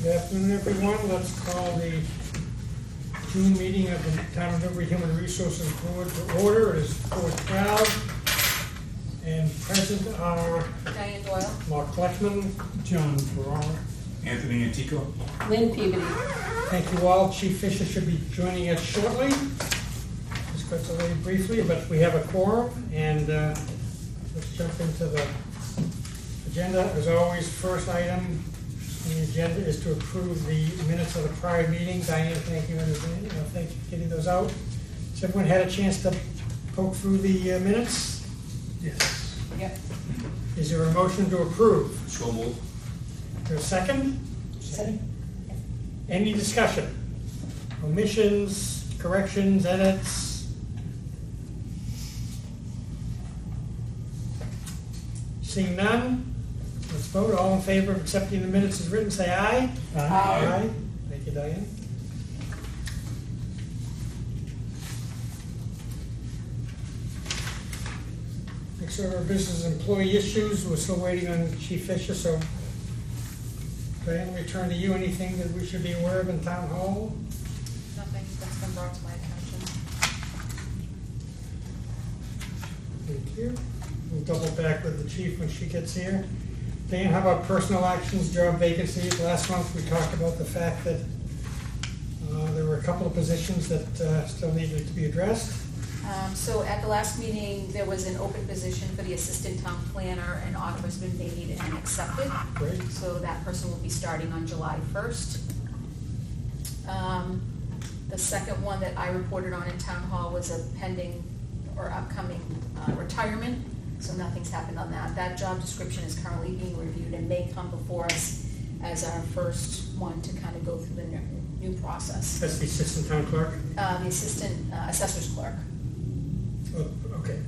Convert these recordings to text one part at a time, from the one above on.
Good afternoon, everyone. Let's call the June meeting of the Town of Newbury Human Resources Board to order. It is 4:12. And present are Diane Doyle. Mark Fleckman, John Ferrara. Anthony Antico. Lynn Peabody. Thank you all. Chief Fisher should be joining us shortly. Just got to lay briefly, but we have a quorum, and let's jump into the agenda. As always, first item on the agenda is to approve the minutes of the prior meeting. Diane, thank you in advance. Thank you for getting those out. Has everyone had a chance to poke through the minutes? Yes. Yep. Is there a motion to approve? So moved. Is there a second? Second. Any discussion? Omissions, corrections, edits? Seeing none, let's vote. All in favor of accepting the minutes as written, say aye. Aye. Thank you, Diane. Next order of business, employee issues. We're still waiting on Chief Fisher, so Diane, return to you. Anything that we should be aware of in Town Hall? Nothing that's been brought to my attention. Thank you. We'll double back with the chief when she gets here. Dan, how about personal actions, job vacancies? Last month, we talked about the fact that there were a couple of positions that still needed to be addressed. So at the last meeting, there was an open position for the assistant town planner, and offer has been made and accepted. Great. So that person will be starting on July 1st. The second one that I reported on in town hall was a pending or upcoming retirement. So nothing's happened on that. That job description is currently being reviewed and may come before us as our first one to kind of go through the new process. That's the assistant town clerk? The assistant assessor's clerk. Oh, okay.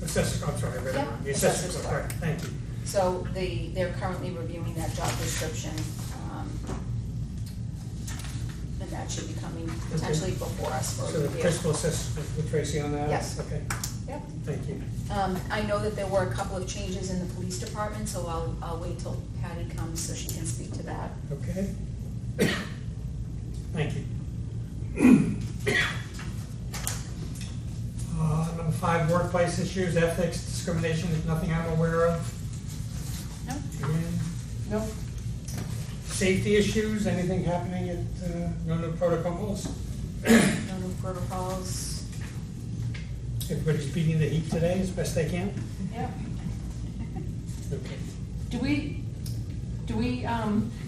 Assessor, I'm sorry, I read it Yep, wrong. The assessor assessor's clerk, clerk. thank you. So they're currently reviewing that job description. And that should be coming potentially before us for So the review. principal assessor with Tracy on that? Yes. Okay, Yep. thank you. I know that there were a couple of changes in the police department, so I'll wait till Patty comes so she can speak to that. Okay. Thank you. Number 5, workplace issues, ethics, discrimination, there's nothing I'm aware of. No? Again, Nope. safety issues, anything happening at, no new protocols? No new protocols. Everybody's beating the heat today as best they can? Yep. Okay. Do we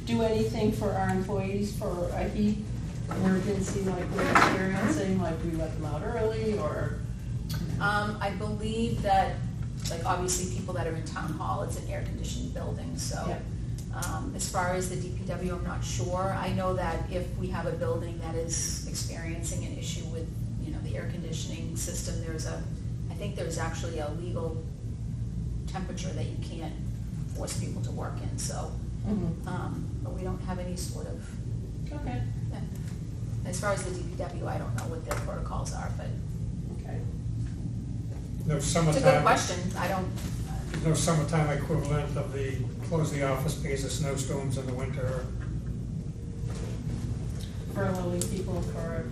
do anything for our employees for a heat emergency like we're experiencing, like we let them out early or? I believe that, like, obviously people that are in town hall, it's an air-conditioned building, so. Yep. As far as the DPW, I'm not sure. I know that if we have a building that is experiencing an issue with, the air conditioning system, I think there's actually a legal temperature that you can't force people to work in, so. But we don't have any sort of, Okay. yeah. As far as the DPW, I don't know what their protocols are, but Okay. No it's a summertime. good question. I don't, No summertime equivalent of the close the office because of snowstorms in the winter. Furloughing people for,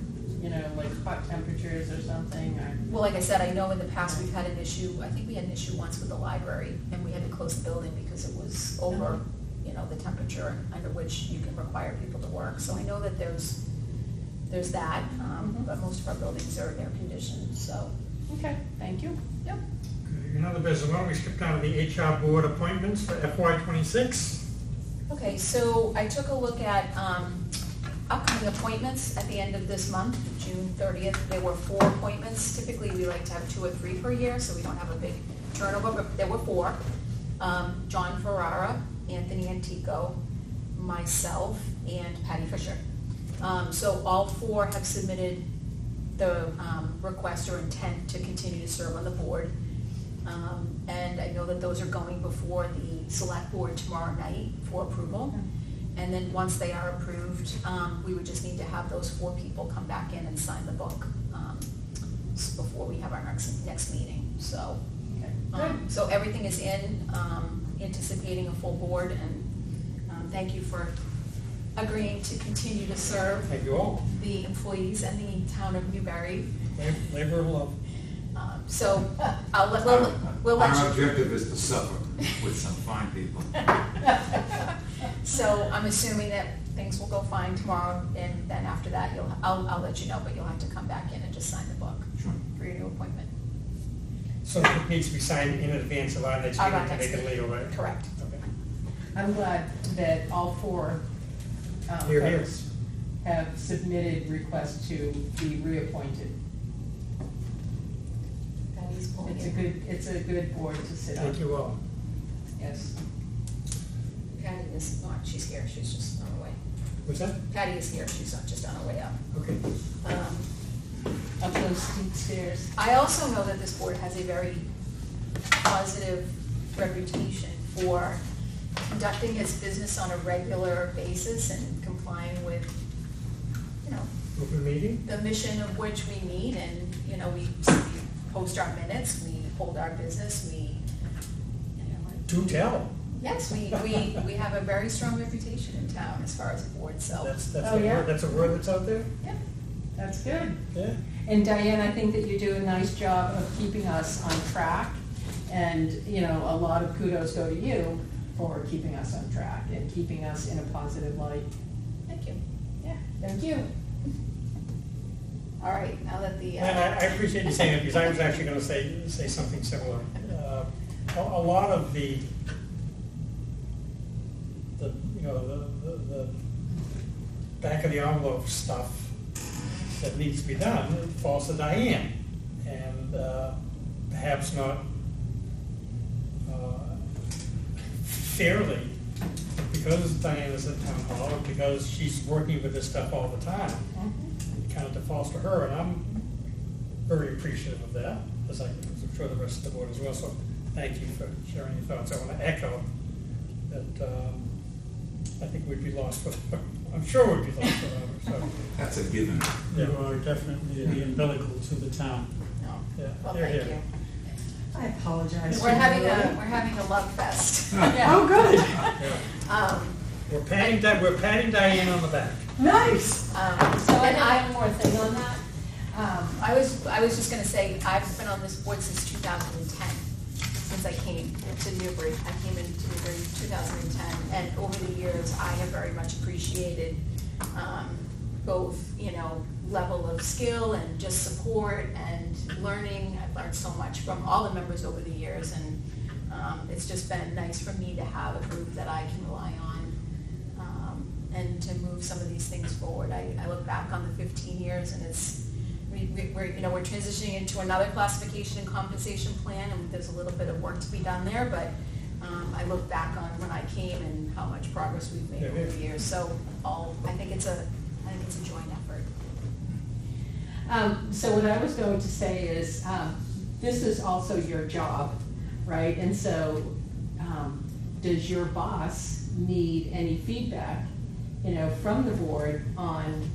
like hot temperatures or something or? well, like I said, I know in the past we've had an issue, I think we had an issue once with the library, and we had to close the building because it was over, the temperature under which you can require people to work. So I know that there's that, but most of our buildings are air conditioned, so. Okay, thank you. Yep. Okay, another business, why don't we skip down to the HR board appointments for FY26? Okay, so I took a look at upcoming appointments at the end of this month, June 30th. There were 4 appointments. Typically, we like to have 2 or 3 per year, so we don't have a big turnover, but there were 4. John Ferrara, Anthony Antico, myself, and Patty Fisher. So all 4 have submitted the request or intent to continue to serve on the board. And I know that those are going before the select board tomorrow night for approval. And then once they are approved, we would just need to have those 4 people come back in and sign the book before we have our next meeting, so. Okay. So everything is in, anticipating a full board, and thank you for agreeing to continue to serve Thank you all. the employees and the town of Newbury. Labor of love. So we'll let Our you. objective is to suffer with some fine people. So I'm assuming that things will go fine tomorrow, and then after that, I'll let you know, but you'll have to come back in and just sign the book Sure. for your new appointment. So it needs to be signed in advance of our next Our meeting to next make it legal, right? Correct. Okay. I'm glad that all four Here, here. folks have submitted requests to be reappointed. Patty's pulling It's a good board to sit on. Thank you all. Yes. Patty is not, she's here, she's just on her way. What's that? Patty is here, she's not just on her way up. Okay. Up those steep stairs. I also know that this board has a very positive reputation for conducting its business on a regular basis and complying with, you know, Open meeting? the mission of which we meet, and, you know, we post our minutes, we hold our business, we, you know. Do tell. Yes, we have a very strong reputation in town as far as a board, so. That's Oh, a yeah? word, that's a word that's out there? Yep. That's good. Yeah. And Diane, I think that you do a nice job of keeping us on track. And, you know, a lot of kudos go to you for keeping us on track and keeping us in a positive light. Thank you. Yeah, thank you. All right, now that the, And I appreciate you saying it, because I was actually gonna say something similar. A lot of the back of the envelope stuff that needs to be done falls to Diane, and perhaps not fairly, because Diane is at town hall, and because she's working with this stuff all the time, it kind of defaults to her, and I'm very appreciative of that, as I'm sure the rest of the board as well, so thank you for sharing your thoughts. I want to echo that I think we'd be lost without, I'm sure we'd be lost without her, so. That's a given. You are definitely the umbilical to the town. no, Yeah, well, here, thank here. you. I apologize. We're having a love fest. Oh, good. Yeah. We're patting Diane on the back. Nice. So, So I and have one more thing on that. I was just gonna say, I've been on this board since 2010, since I came to Newbury. I came into Newbury in 2010, and over the years, I have very much appreciated both, you know, level of skill and just support and learning. I've learned so much from all the members over the years, and it's just been nice for me to have a group that I can rely on and to move some of these things forward. I look back on the 15 years, and it's, we're transitioning into another classification and compensation plan, and there's a little bit of work to be done there, but I look back on when I came and how much progress we've made over the years. So I think it's a joint effort. So what I was going to say is, this is also your job, right? And so, does your boss need any feedback, you know, from the board on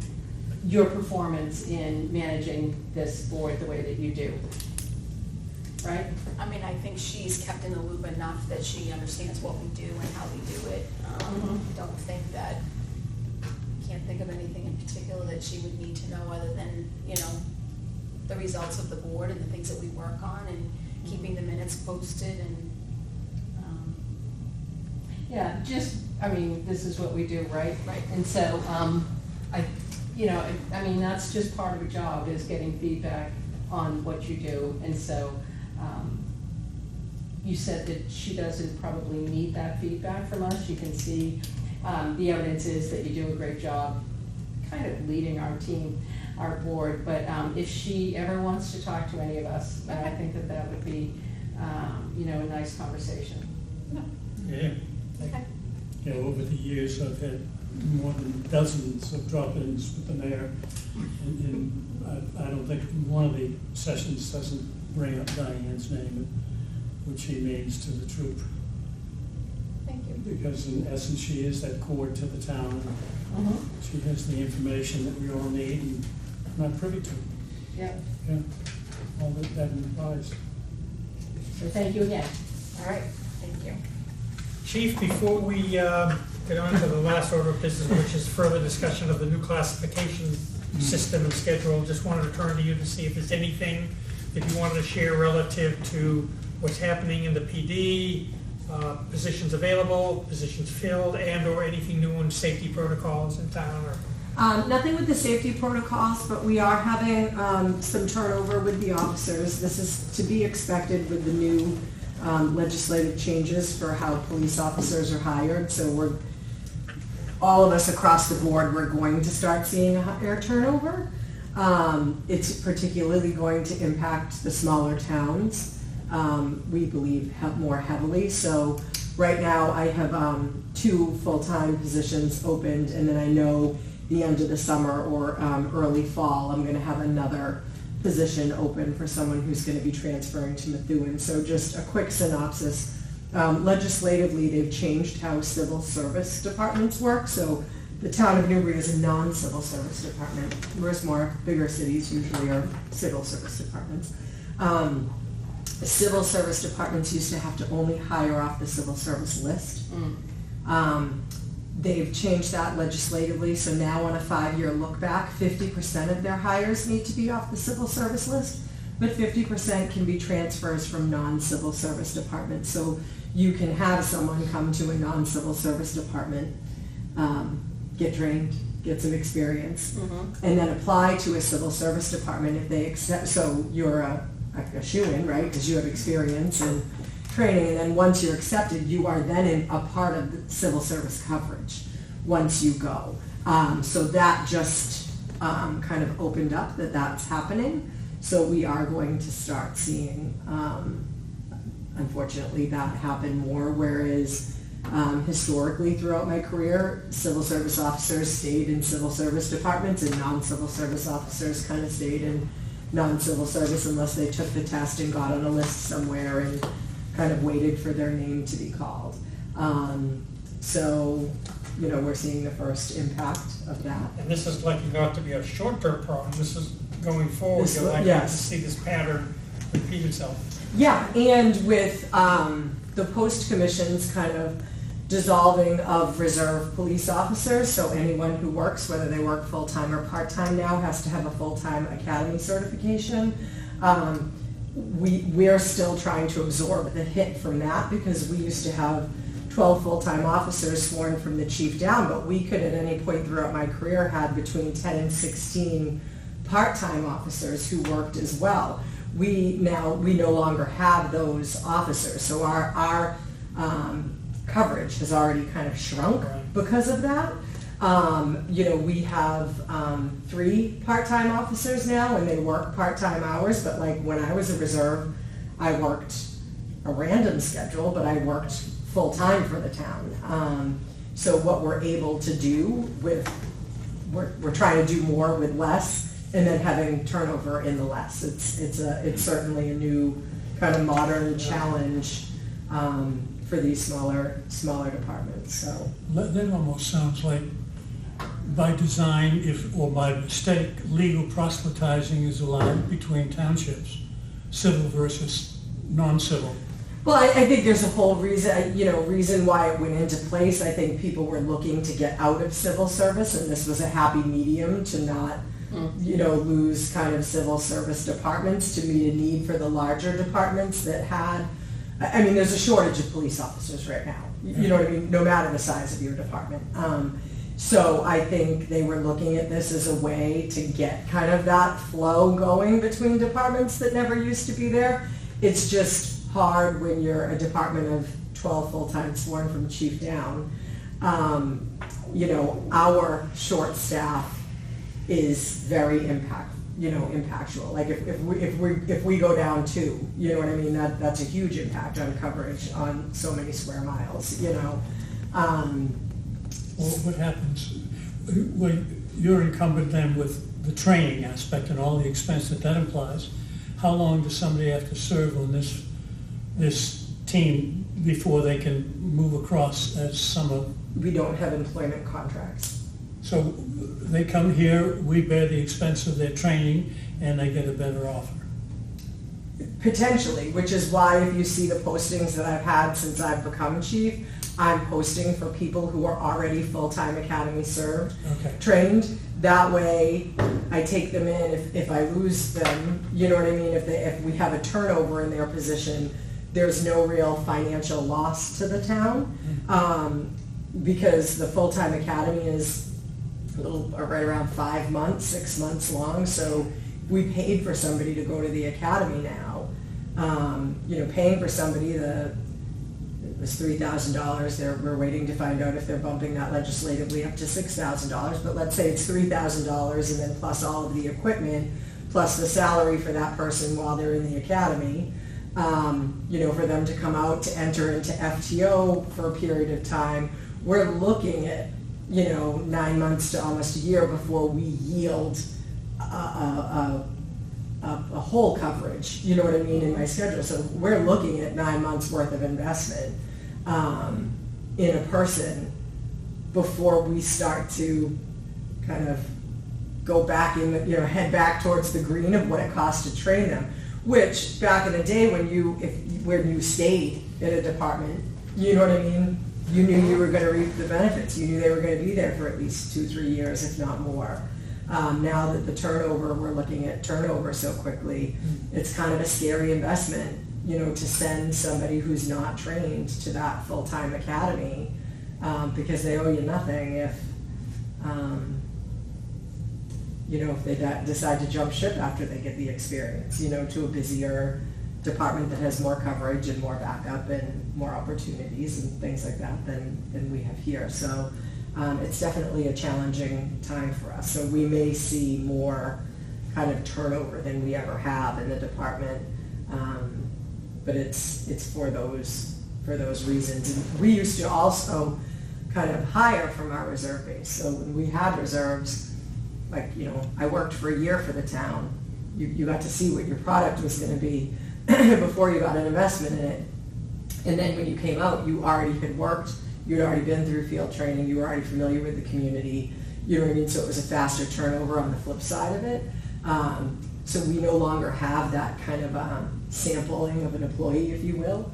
your performance in managing this board the way that you do? Right? I mean, I think she's kept in the loop enough that she understands what we do and how we do it. Don't think that, can't think of anything in particular that she would need to know other than, you know, the results of the board and the things that we work on and keeping the minutes posted and, Yeah, I mean, this is what we do, right? Right. And so, I mean, that's just part of a job, is getting feedback on what you do. And so, you said that she doesn't probably need that feedback from us. You can see, the evidence is that you do a great job kind of leading our team, our board. But if she ever wants to talk to any of us, I think that would be, a nice conversation. Yeah. okay. You know, over the years, I've had more than dozens of drop-ins with the mayor. And I don't think one of the sessions doesn't bring up Diane's name, which she means to the troop. Thank you. Because in essence, she is that cord to the town. She has the information that we all need and not privy to. Yeah. Yeah, all that implies. So thank you again. All right, thank you. Chief, before we get on to the last order of business, which is further discussion of the new classification system and schedule. Just wanted to turn to you to see if there's anything that you wanted to share relative to what's happening in the PD, positions available, positions filled, and/or anything new in safety protocols in town, or Nothing with the safety protocols, but we are having some turnover with the officers. This is to be expected with the new legislative changes for how police officers are hired. So all of us across the board, we're going to start seeing a higher turnover. It's particularly going to impact the smaller towns, we believe, more heavily. So right now I have 2 full-time positions opened, and then I know the end of the summer or early fall, I'm gonna have another position open for someone who's gonna be transferring to Methuen. So just a quick synopsis. Legislatively, they've changed how civil service departments work. So the town of Newbury is a non-civil service department, whereas more bigger cities usually are civil service departments. Civil service departments used to have to only hire off the civil service list. They've changed that legislatively, so now on a 5-year look back, 50% of their hires need to be off the civil service list, but 50% can be transfers from non-civil service departments. So you can have someone come to a non-civil service department, get trained, get some experience, and then apply to a civil service department if they accept. So you're a shoo-in, right, because you have experience and training, and then once you're accepted, you are then a part of the civil service coverage once you go. So that just kind of opened up that that's happening. So we are going to start seeing, unfortunately, that happen more, whereas historically throughout my career, civil service officers stayed in civil service departments and non-civil service officers kind of stayed in non-civil service unless they took the test and got on a list somewhere and kind of waited for their name to be called. So, we're seeing the first impact of that. and this is likely not to be a short-term problem. This is going forward. This- You're likely yes. to see this pattern repeat itself. Yeah, and with the post commissions kind of dissolving of reserve police officers, so anyone who works, whether they work full-time or part-time now, has to have a full-time academy certification. We're still trying to absorb the hit from that because we used to have 12 full-time officers sworn from the chief down, but we could at any point throughout my career had between 10 and 16 part-time officers who worked as well. We no longer have those officers, so our coverage has already kind of shrunk because of that. We have 3 part-time officers now, and they work part-time hours, but like when I was a reserve, I worked a random schedule, but I worked full-time for the town. So what we're able to do we're trying to do more with less, and then having turnover in the less. It's certainly a new kind of modern challenge for these smaller departments. So That almost sounds like by design, or by mistake, legal proselytizing is allowed between townships, civil versus non-civil. well, I think there's a whole reason why it went into place. I think people were looking to get out of civil service, and this was a happy medium to not lose kind of civil service departments to meet a need for the larger departments that had, there's a shortage of police officers right now. You know what I mean? No matter the size of your department. So I think they were looking at this as a way to get kind of that flow going between departments that never used to be there. It's just hard when you're a department of 12 full-time sworn from chief down. Our short staff is very impactful. Like if we go down 2, you know what I mean? That's a huge impact on coverage on so many square miles. Well, what happens when you're incumbent then with the training aspect and all the expense that implies? How long does somebody have to serve on this team before they can move across as some of? We don't have employment contracts. So they come here, we bear the expense of their training, and they get a better offer. Potentially, which is why if you see the postings that I've had since I've become chief, I'm posting for people who are already full-time academy served, Okay. trained. That way, I take them in. If I lose them, you know what I mean? If we have a turnover in their position, there's no real financial loss to the town, because the full-time academy is right around 5 months, 6 months long. So we paid for somebody to go to the academy now. Paying for somebody, it was $3,000. We're waiting to find out if they're bumping that legislatively up to $6,000. But let's say it's $3,000, and then plus all of the equipment, plus the salary for that person while they're in the academy. For them to come out to enter into FTO for a period of time, we're looking at 9 months to almost a year before we yield a whole coverage, you know what I mean, in my schedule. So we're looking at 9 months worth of investment in a person before we start to kind of go back head back towards the green of what it costs to train them. Which back in the day when you stayed in a department, you know what I mean, you knew you were going to reap the benefits. You knew they were going to be there for at least 2-3 years, if not more. Now that we're looking at turnover so quickly, it's kind of a scary investment, to send somebody who's not trained to that full-time academy, because they owe you nothing if they decide to jump ship after they get the experience, to a busier department that has more coverage and more backup and more opportunities and things like that than we have here. So it's definitely a challenging time for us. So we may see more kind of turnover than we ever have in the department, but it's for those reasons. And we used to also kind of hire from our reserve base. So when we had reserves, I worked for a year for the town. You got to see what your product was going to be before you got an investment in it. And then when you came out, you already had worked, you'd already been through field training, you were already familiar with the community, you know what I mean? So it was a faster turnover on the flip side of it. So we no longer have that kind of sampling of an employee, if you will,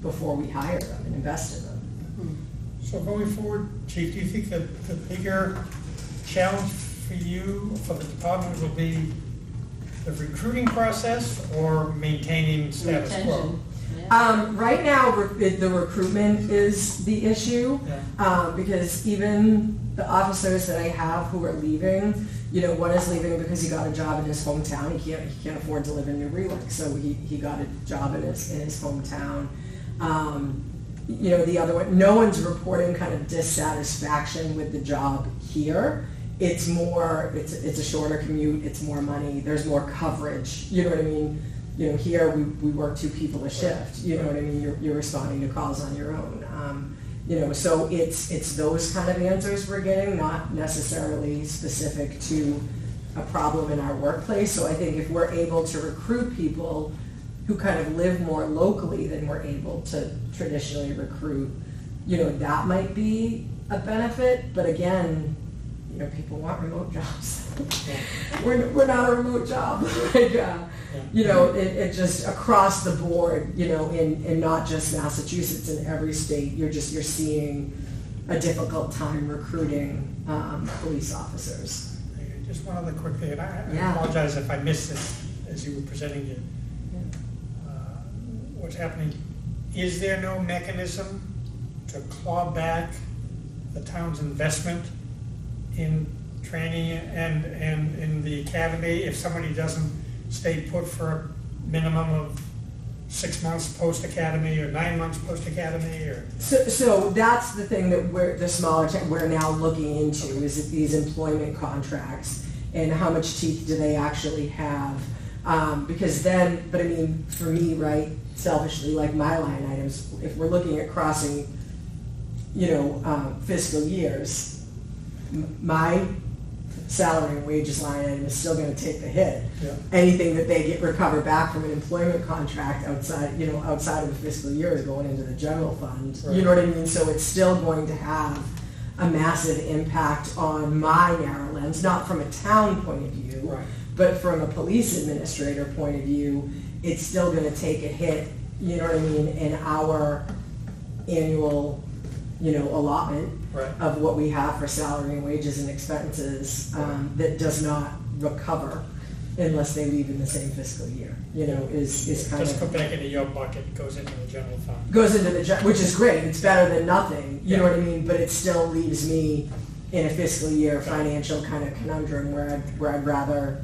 before we hire them and invest in them. So going forward, Chief, do you think that the bigger challenge for you, for the department, will be the recruiting process or maintaining status quo? Retention. Yeah. Right now, the recruitment is the issue, because even the officers that I have who are leaving, one is leaving because he got a job in his hometown. He can't afford to live in New Rewick, so he got a job in his hometown. The other one, no one's reporting kind of dissatisfaction with the job here. It's more, it's a shorter commute, it's more money, there's more coverage, you know what I mean? Here we work 2 people a shift, you know what I mean? You're responding to calls on your own. So it's those kind of answers we're getting, not necessarily specific to a problem in our workplace. So I think if we're able to recruit people who kind of live more locally than we're able to traditionally recruit, that might be a benefit. But again, people want remote jobs. We're not a remote job. It just across the board, in not just Massachusetts, in every state, you're seeing a difficult time recruiting police officers. Just one other quick thing, and I Yeah. apologize if I missed this as you were presenting it. What's happening, is there no mechanism to claw back the town's investment in training and in the academy if somebody doesn't stay put for a minimum of 6 months post-academy or 9 months post-academy? Or So that's the thing that we're now looking into, is these employment contracts and how much teeth do they actually have? Because then, but I mean, for me, right, selfishly, like my line items, if we're looking at crossing, fiscal years, my salary and wages line item is still going to take the hit. Yeah. Anything that they get recovered back from an employment contract outside of the fiscal year is going into the general fund. Right. You know what I mean? So it's still going to have a massive impact on my narrow lens, not from a town point of view, Right. but from a police administrator point of view, it's still going to take a hit, you know what I mean, in our annual, allotment Right. of what we have for salary and wages and expenses, that does not recover unless they leave in the same fiscal year, is kind Just go of, back into your bucket, goes into the general fund. goes into which is great, it's better than nothing, you know Yeah. what I mean? But it still leaves me in a fiscal year financial kind of conundrum where I'd rather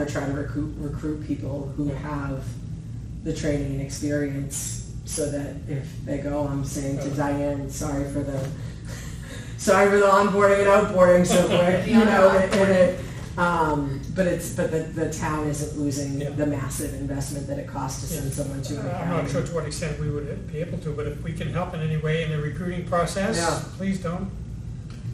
try to recruit people who have the training and experience, so that if they go, I'm saying to Diane, sorry for the onboarding and outboarding so quick, but the town isn't losing Yeah. the massive investment that it costs to send someone to an I'm academy. not sure to what extent we would be able to, but if we can help in any way in the recruiting process, Yeah. please don't.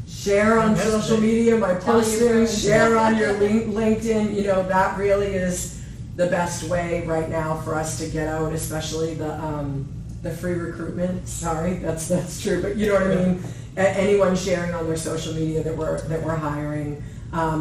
Share on That's social it. media, my Tell your postings, friends. share on your LinkedIn, that really is the best way right now for us to get out, especially the free recruitment, sorry, that's true, but you know what I mean? Anyone sharing on their social media that we're hiring.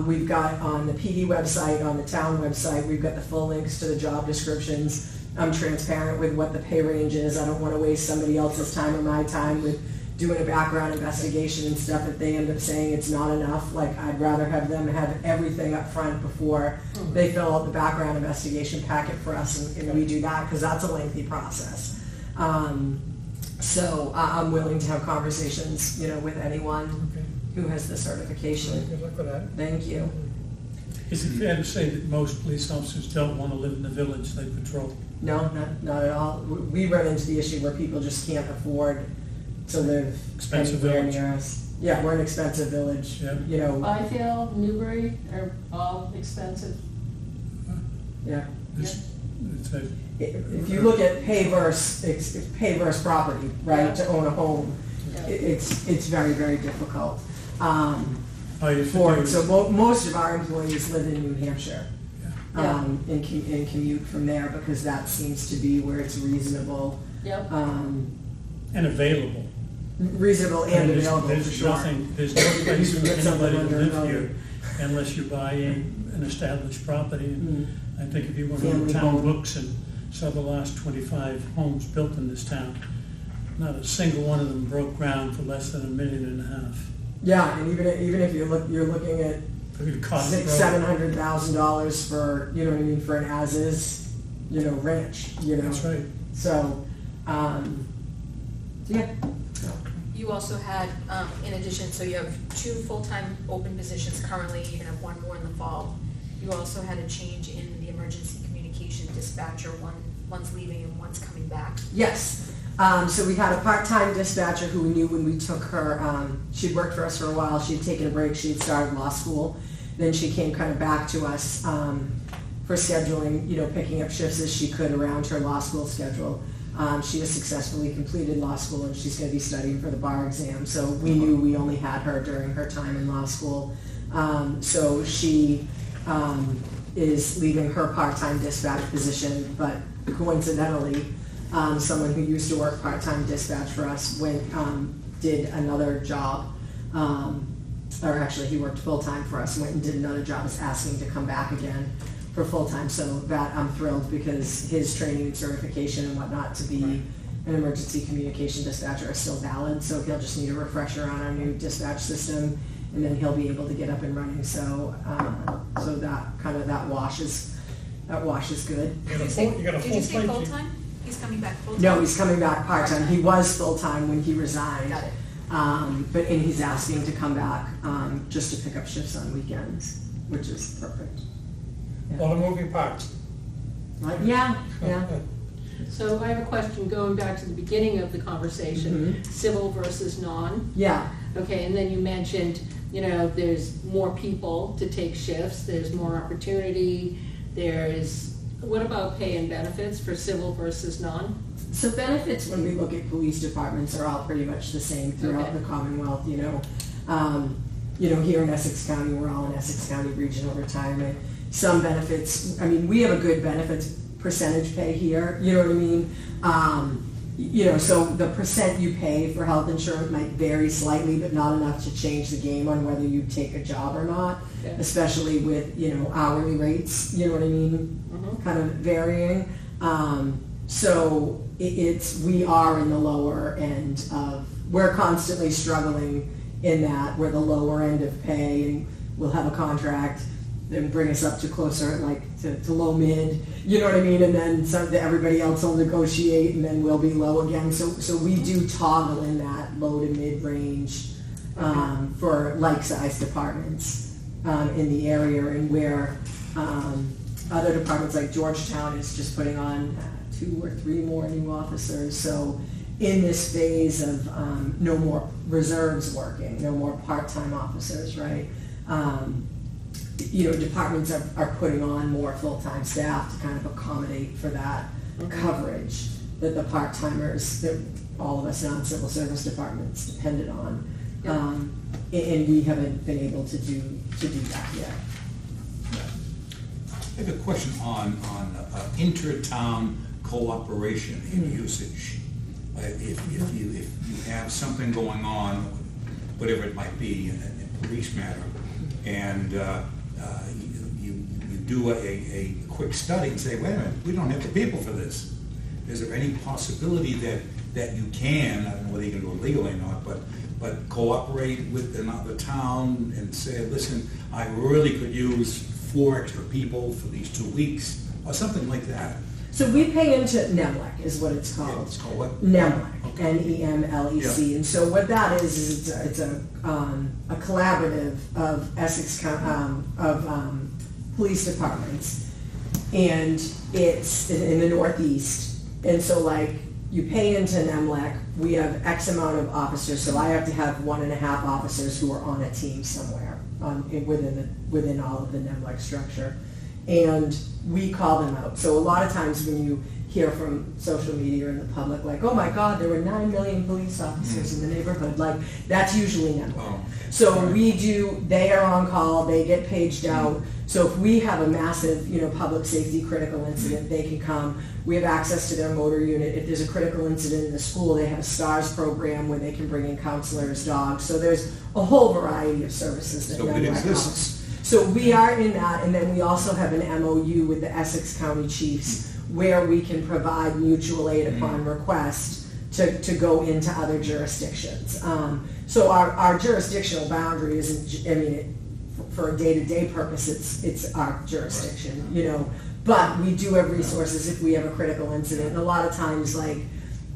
We've got on the PD website, on the town website, we've got the full links to the job descriptions. I'm transparent with what the pay range is. I don't want to waste somebody else's time or my time with doing a background investigation and stuff. If they end up saying it's not enough, like, I'd rather have them have everything up front before they fill out the background investigation packet for us, and we do that, because that's a lengthy process. So I'm willing to have conversations, with anyone Okay. who has the certification. Good luck with that. Thank you. Is it fair to say that most police officers don't want to live in the village they patrol? No, not at all. We run into the issue where people just can't afford to live Expensive anywhere village. near us. Yeah, we're an expensive village, Yeah. Byfield, Newbury are all expensive. yeah. It's a, If you look at pay versus property, right, to own a home, it's very, very difficult. all you have to do is- Most of our employees live in New Hampshire, Yeah. and commute from there, because that seems to be where it's reasonable, Yep. and available. reasonable and There's- available, for There's sure. nothing, there's no place You for can get something anybody to under a live here million. unless you buy an established property. And Mm. I think if you went on Family the town home. books and saw the last 25 homes built in this town, not a single one of them broke ground for less than $1.5 million. Yeah, and even if you're looking at It cost $700,000 for, for an as-is, ranch, That's right. So, yeah. You also had, in addition, so you have 2 full-time open positions currently, you're gonna have 1 more in the fall. You also had a change in the emergency communication dispatcher, one's leaving and one's coming back. Yes. So we had a part-time dispatcher who we knew when we took her, she'd worked for us for a while, she'd taken a break, she'd started law school. Then she came kind of back to us for scheduling, picking up shifts as she could around her law school schedule. She has successfully completed law school, and she's going to be studying for the bar exam. So we knew we only had her during her time in law school. So she is leaving her part-time dispatch position, but coincidentally, someone who used to work part-time dispatch for us did another job. Or actually, he worked full-time for us, went and did another job, is asking to come back again for full-time. So that I'm thrilled, because his training and certification and whatnot to be an emergency communication dispatcher are still valid. So he'll just need a refresher on our new dispatch system, and then he'll be able to get up and running. So that wash is good. You got a full Did you say plate, Chief? full-time? He's coming back full-time? No, he's coming back part-time. He was full-time when he resigned. Got it. And he's asking to come back, just to pick up shifts on weekends, which is perfect. A lot of moving parts. Yeah. So I have a question, going back to the beginning of the conversation, Mhm. civil versus non. Yeah, Okay, and then you mentioned, there's more people to take shifts, there's more opportunity, what about pay and benefits for civil versus non? so benefits, when we look at police departments, are all pretty much the same throughout Okay. the Commonwealth, here in Essex County, we're all in Essex County Regional Retirement. Some benefits, we have a good benefits percentage pay here, you know what I mean? So the percent you pay for health insurance might vary slightly, but not enough to change the game on whether you take a job or not, Yeah. especially with, hourly rates, you know what I mean? Mhm. Kind of varying. So we are in the lower end of, we're constantly struggling in that, we're the lower end of pay, and we'll have a contract, then bring us up to closer, like, to low mid, you know what I mean? And then everybody else will negotiate, and then we'll be low again. So we do toggle in that low to mid range, for like-sized departments, in the area, and where, other departments like Georgetown is just putting on 2 or 3 more new officers. So in this phase of no more reserves working, no more part-time officers, right? Departments are putting on more full-time staff to kind of accommodate for that coverage that the part-timers, that all of us non-civil service departments depended on. Yep. And we haven't been able to do that yet. I have a question on inter-town cooperation and usage. If you have something going on, whatever it might be, in a police matter, and you do a quick study and say, wait a minute, we don't have the people for this. Is there any possibility that you can, I don't know whether you can do it legally or not, but cooperate with another town and say, listen, I really could use 4 extra people for these 2 weeks, or something like that? So we pay into NEMLEC is what it's called. Yeah, it's called what? NEMLEC, Okay. NEMLEC. Yeah. And so what that is it's a collaborative of Essex police departments, and it's in the Northeast. And so like you pay into NEMLEC, we have X amount of officers, so I have to have 1.5 officers who are on a team somewhere within all of the NEMLEC structure. And we call them out. So a lot of times when you hear from social media and the public, like, oh my God, there were 9 million police officers in the neighborhood, like, that's usually NEMLEC. Oh. So they are on call, they get paged out. So if we have a massive, public safety critical incident, they can come. We have access to their motor unit. If there's a critical incident in the school, they have a STARS program where they can bring in counselors, dogs. So there's a whole variety of services that So it NEMLEC exists. offers. So we are in that, and then we also have an MOU with the Essex County Chiefs where we can provide mutual aid upon request to go into other jurisdictions. So our jurisdictional boundary isn't, for a day-to-day purpose, it's our jurisdiction, But we do have resources if we have a critical incident. And a lot of times, like,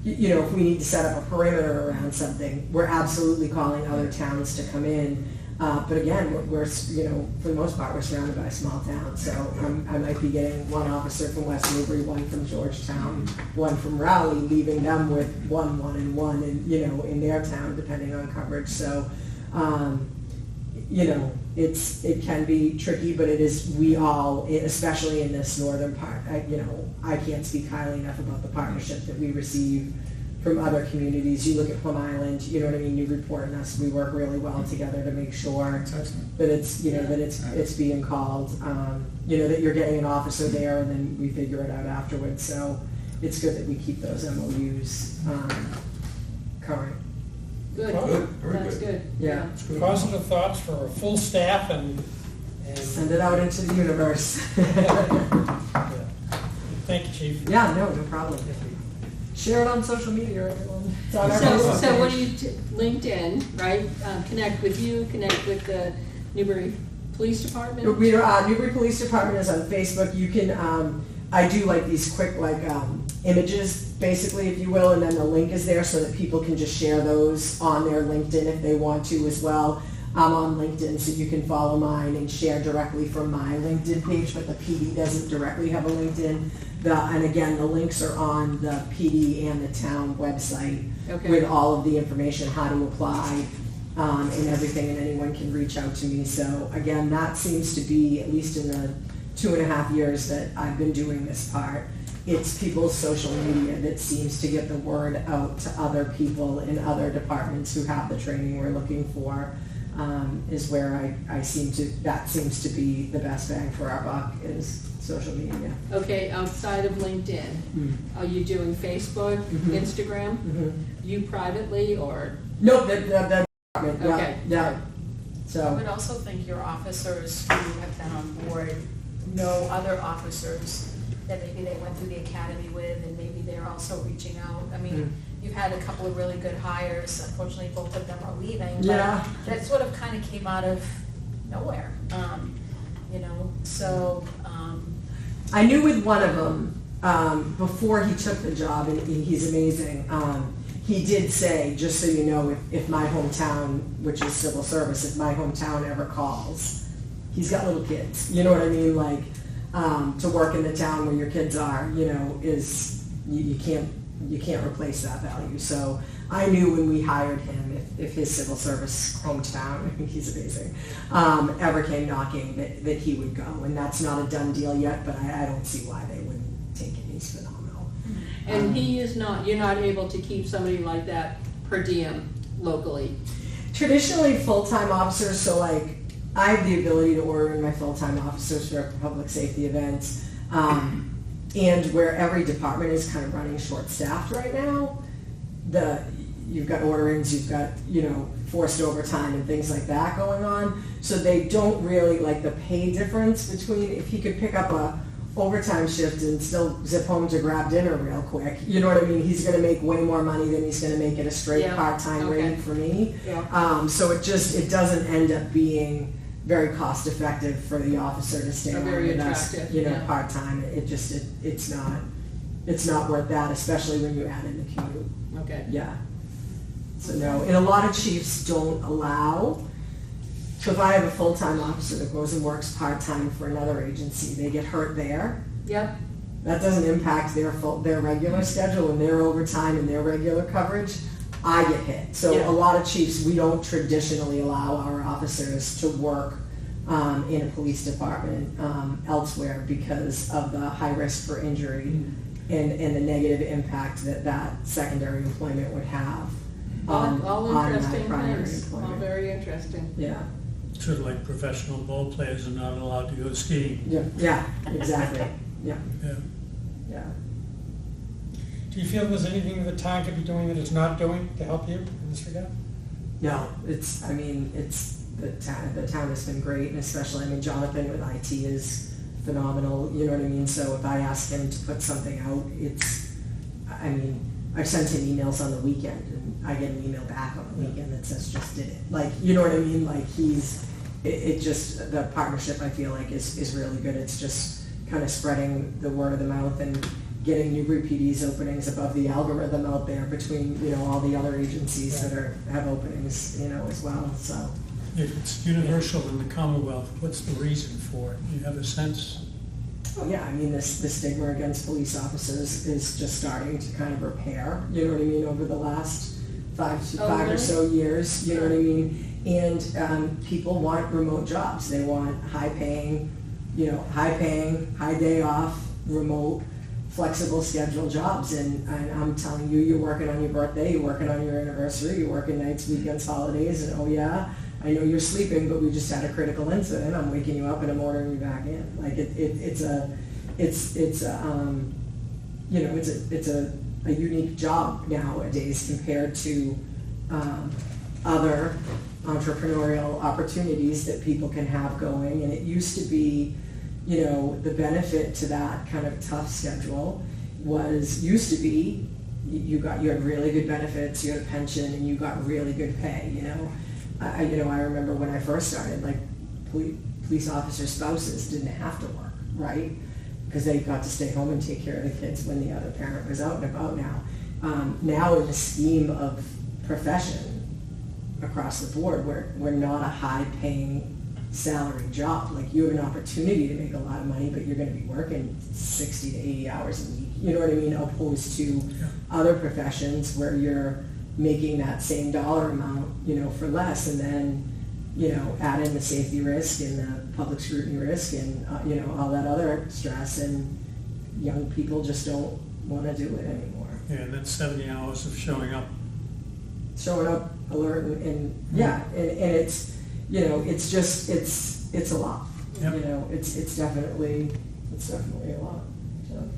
if we need to set up a perimeter around something, we're absolutely calling other towns to come in. But again, we're for the most part, we're surrounded by a small town. So I might be getting 1 officer from West Newbury, 1 from Georgetown, 1 from Raleigh, leaving them with 1 and 1, and in their town, depending on coverage. So, it can be tricky, but it is. We all, especially in this northern part, I can't speak highly enough about the partnership that we receive from other communities. You look at Plum Island, you know what I mean, you report on us, we work really well together to make sure that it's, that it's being called, that you're getting an officer there, and then we figure it out afterwards. So it's good that we keep those MOUs current. Good, Good, very that's good. good. Yeah. Positive thoughts for a full staff and Send it out into the universe. Thank you, Chief. Yeah, no problem. Share it on social media, everyone. It's on our Facebook So what page. do you, LinkedIn, right? Connect with you, connect with the Newbury Police Department? Newbury Police Department is on Facebook. You can, I do like these quick images, basically, if you will, and then the link is there so that people can just share those on their LinkedIn if they want to as well. I'm on LinkedIn, so you can follow mine and share directly from my LinkedIn page, but the PD doesn't directly have a LinkedIn. And again, the links are on the PD and the town website Okay. with all of the information, how to apply, and everything, and anyone can reach out to me. So again, that seems to be, at least in the 2.5 years that I've been doing this part, it's people's social media that seems to get the word out to other people in other departments who have the training we're looking for. Is where that seems to be the best bang for our buck, is social media. Okay, outside of LinkedIn, are you doing Facebook, Instagram? You privately or? Nope, the department, yeah, Okay. yeah. I So, would also think your officers who have been on board know other officers that maybe they went through the academy with, and maybe they're also reaching out. I mean, you've had a couple of really good hires, unfortunately, both of them are leaving. Yeah. But that sort of kind of came out of nowhere, so, I knew with one of them, before he took the job, and he's amazing, he did say, just so you know, if my hometown, which is civil service, if my hometown ever calls, he's got little kids, you know what I mean? Like, to work in the town where your kids are, is, you can't replace that value. So I knew when we hired him, if his civil service hometown, I think he's amazing, ever came knocking, that he would go. And that's not a done deal yet, but I don't see why they wouldn't take him. He's phenomenal. And you're not able to keep somebody like that per diem locally. Traditionally, full-time officers, so like, I have the ability to order in my full-time officers for public safety events, and where every department is kind of running short-staffed right now, you've got order-ins, you've got, forced overtime and things like that going on, so they don't really, like, the pay difference between, if he could pick up a overtime shift and still zip home to grab dinner real quick, you know what I mean, he's gonna make way more money than he's gonna make at a straight Yeah, part-time okay. rate for me. Yeah. So it doesn't end up being very cost effective for the officer to stay Or on very with us, attractive, yeah. part-time. It's not worth that, especially when you add in the commute. Okay. Yeah. So no, and a lot of chiefs don't allow, so if I have a full-time officer that goes and works part-time for another agency, they get hurt there. Yep. That doesn't impact their regular schedule and their overtime and their regular coverage. I get hit. So Yeah. a lot of chiefs, we don't traditionally allow our officers to work in a police department elsewhere because of the high risk for injury and the negative impact that secondary employment would have on my interesting primary things, all employment. very interesting. Yeah, Sort of like professional ball players are not allowed to go skiing. yeah, exactly. Yeah, Yeah. yeah. Do you feel there's anything that the town could be doing that it's not doing to help you in this regard? No, it's the town has been great, and especially, Jonathan with IT is phenomenal, you know what I mean? So if I ask him to put something out, I've sent him emails on the weekend, and I get an email back on the weekend that says, just did it. Like, you know what I mean? Like, the partnership, I feel like, is really good. It's just kind of spreading the word of the mouth and getting Newbury PD's openings above the algorithm out there between, all the other agencies that have openings, as well, so. If it's universal in the Commonwealth, what's the reason for it? Do you have a sense? Oh, yeah, the stigma against police officers is just starting to kind of repair, you know what I mean, over the last five really? or so years, you know what I mean? And people want remote jobs. They want high-paying, high day off, remote, flexible schedule jobs. And I'm telling you, you're working on your birthday, you're working on your anniversary, you're working nights, weekends, holidays, and oh yeah, I know you're sleeping, but we just had a critical incident. I'm waking you up and I'm ordering you back in. Like it's a unique job nowadays compared to other entrepreneurial opportunities that people can have going. And it used to be, the benefit to that kind of tough schedule used to be you had really good benefits, you had a pension, and you got really good pay. I remember when I first started, like, police officer spouses didn't have to work, right? Because they got to stay home and take care of the kids when the other parent was out and about now. Now in the scheme of profession across the board, we're not a high-paying salary job. Like, you have an opportunity to make a lot of money, but you're going to be working 60 to 80 hours a week, you know what I mean, opposed to other professions where you're making that same dollar amount, for less, and then, add in the safety risk and the public scrutiny risk and, all that other stress, and young people just don't want to do it anymore. Yeah, and that's 70 hours of showing up. Showing up, alert, and it's, it's just, it's a lot. Yep. It's definitely a lot. So.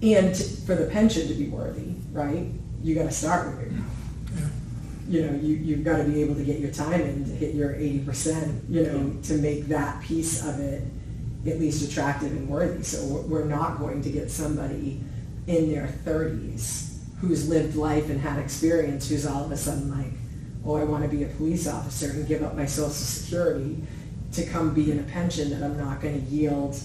And for the pension to be worthy, right, you gotta start with it. Yeah. You've got to be able to get your time in to hit your 80%, to make that piece of it at least attractive and worthy. So we're not going to get somebody in their 30s who's lived life and had experience, who's all of a sudden like, oh, I want to be a police officer and give up my Social Security to come be in a pension that I'm not going to yield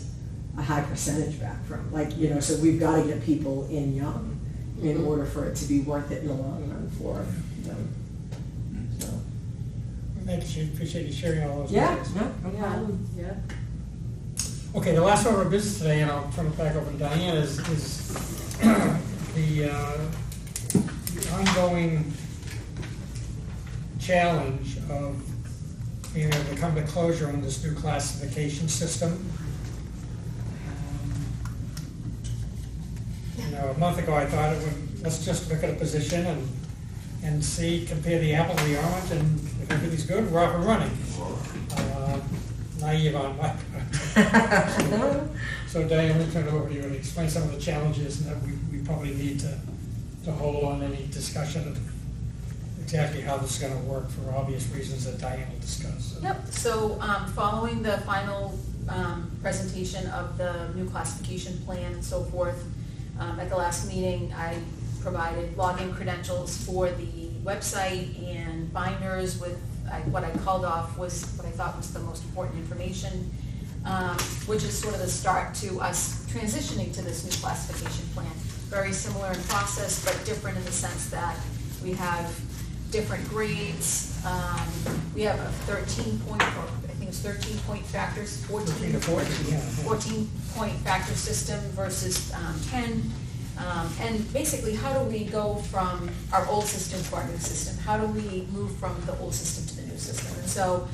a high percentage back from. Like, you know, so we've got to get people in young in order for it to be worth it in the long run for them. So. Thank you, appreciate you sharing all those Yeah, details. no problem. Yeah. Okay, the last order of business today, and I'll turn it back over to Diane, is the ongoing challenge of being able to come to closure on this new classification system. You know, a month ago, I thought it would, let's just look at a position and see, compare the apple to the orange, and if everything's good, we're off and running. Naive on my part. So Diane, let me turn it over to you and explain some of the challenges that we probably need to hold on any discussion of exactly how this is gonna work for obvious reasons that Diane will discuss. Yep, so following the final presentation of the new classification plan and so forth, at the last meeting, I provided login credentials for the website and binders with what I called off was what I thought was the most important information, which is sort of the start to us transitioning to this new classification plan. Very similar in process, but different in the sense that we have different grades. We have a 13-point, or I think it's 13-point factors, 13 to 14, yeah. 14-point factor system versus 10. And basically, how do we go from our old system to our new system? How do we move from the old system to the new system? And so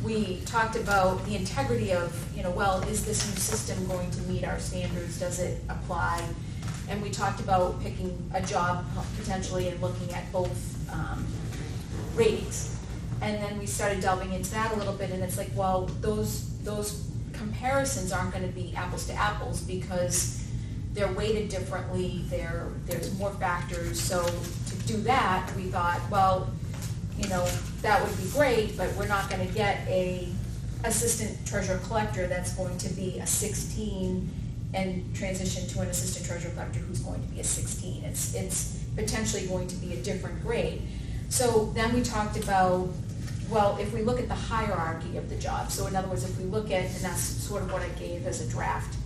we talked about the integrity of, you know, well, is this new system going to meet our standards? Does it apply? And we talked about picking a job potentially and looking at both ratings. And then we started delving into that a little bit, and it's like, well, those comparisons aren't going to be apples to apples because they're weighted differently, there's more factors. So to do that, we thought, well, you know, that would be great, but we're not going to get a assistant treasurer collector that's going to be a 16 and transition to an assistant treasurer collector who's going to be a 16. It's potentially going to be a different grade. So then we talked about, well, if we look at the hierarchy of the job, so in other words, if we look at, and that's sort of what I gave as a draft,